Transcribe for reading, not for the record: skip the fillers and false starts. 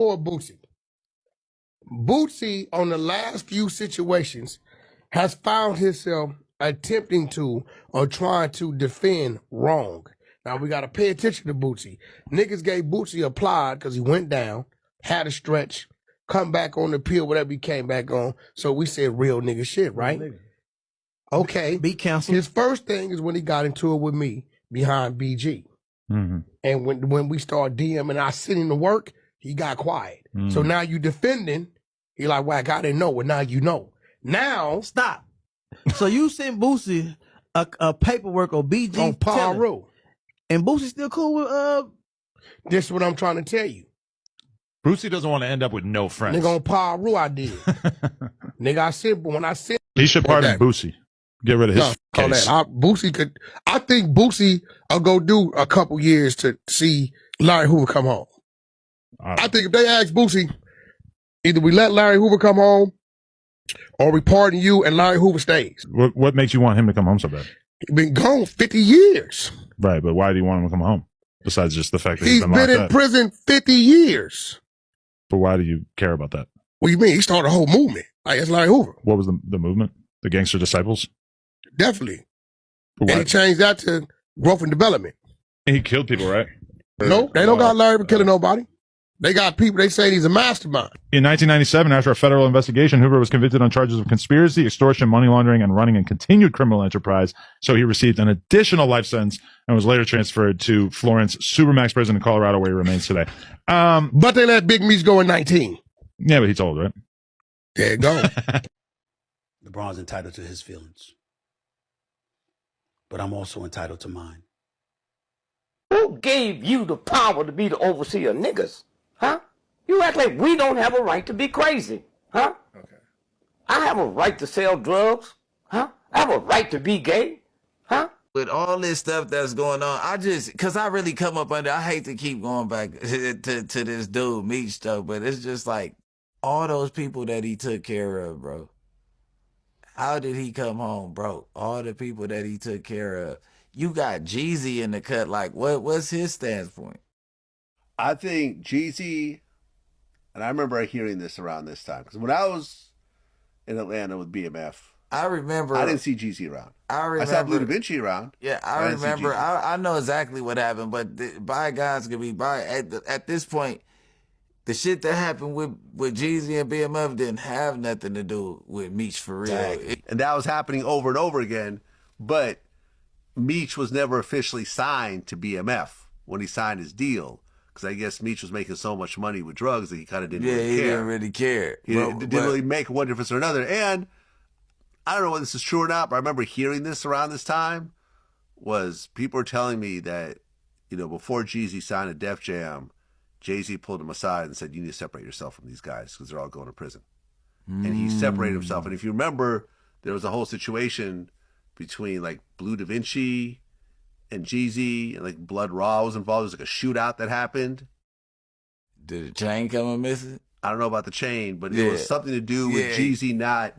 Or Boosie. Boosie, on the last few situations, has found himself attempting to or trying to defend wrong. Now, we got to pay attention to Boosie. Niggas gave Boosie a plod because he went down, had a stretch, come back on the pill, whatever he came back on. So we said real nigga shit, right? Okay. Be canceled. His first thing is when he got into it with me behind BG. Mm-hmm. And when we started DMing and I sent him to work, he got quiet. Mm. So now you defending. He like, well, I didn't know. Well, now you know. Now. Stop. So you sent Boosie a paperwork or BG on Paru. And Boosie still cool with This is what I'm trying to tell you. Boosie doesn't want to end up with no friends. Nigga on Paru I did. Nigga, I said, but when I said he should pardon Boosie. Get rid of his case. Boosie could. I think Boosie will go do a couple years to see Larry Hoover come home. I think if they ask Boosie, either we let Larry Hoover come home or we pardon you and Larry Hoover stays. What makes you want him to come home so bad? He's been gone 50 years. Right, but why do you want him to come home? Besides just the fact that he's been in prison 50 years. But why do you care about that? What do you mean? He started a whole movement. Like, it's Larry Hoover. What was the movement? The Gangster Disciples? Definitely. And he changed that to growth and development. He killed people, right? No, they don't got Larry for killing nobody. They got people, they say he's a mastermind. In 1997, after a federal investigation, Hoover was convicted on charges of conspiracy, extortion, money laundering, and running a continued criminal enterprise. So he received an additional life sentence and was later transferred to Florence Supermax Prison in Colorado, where he remains today. But they let Big Meech go in 19. Yeah, but he's old, right? There you go. LeBron's entitled to his feelings. But I'm also entitled to mine. Who gave you the power to be the overseer of niggas? Huh? You act like we don't have a right to be crazy. Huh? Okay. I have a right to sell drugs. Huh? I have a right to be gay. Huh? With all this stuff that's going on, because I really come up under, I hate to keep going back to this dude, Meech stuff, but it's just like all those people that he took care of, bro. How did he come home, bro? All the people that he took care of. You got Jeezy in the cut. Like, what's his standpoint? I think Jeezy, and I remember hearing this around this time, because when I was in Atlanta with BMF, I remember I didn't see Jeezy around. I saw Blue Da Vinci around. Yeah, I remember. I know exactly what happened, but bygones could be by. At this point, the shit that happened with Jeezy and BMF didn't have nothing to do with Meech for real. Exactly. And that was happening over and over again, but Meech was never officially signed to BMF when he signed his deal, because I guess Meech was making so much money with drugs that he kind of didn't really care. He didn't really care. He didn't really make one difference or another. And I don't know whether this is true or not, but I remember hearing this around this time, was people were telling me that, you know, before Jeezy signed a Def Jam, Jay-Z pulled him aside and said, you need to separate yourself from these guys because they're all going to prison. And he separated himself. And if you remember, there was a whole situation between like Blue Da Vinci and Jeezy, and like Blood Raw was involved. There was like a shootout that happened. Did the chain come and miss it? I don't know about the chain, but it was something to do with Jeezy not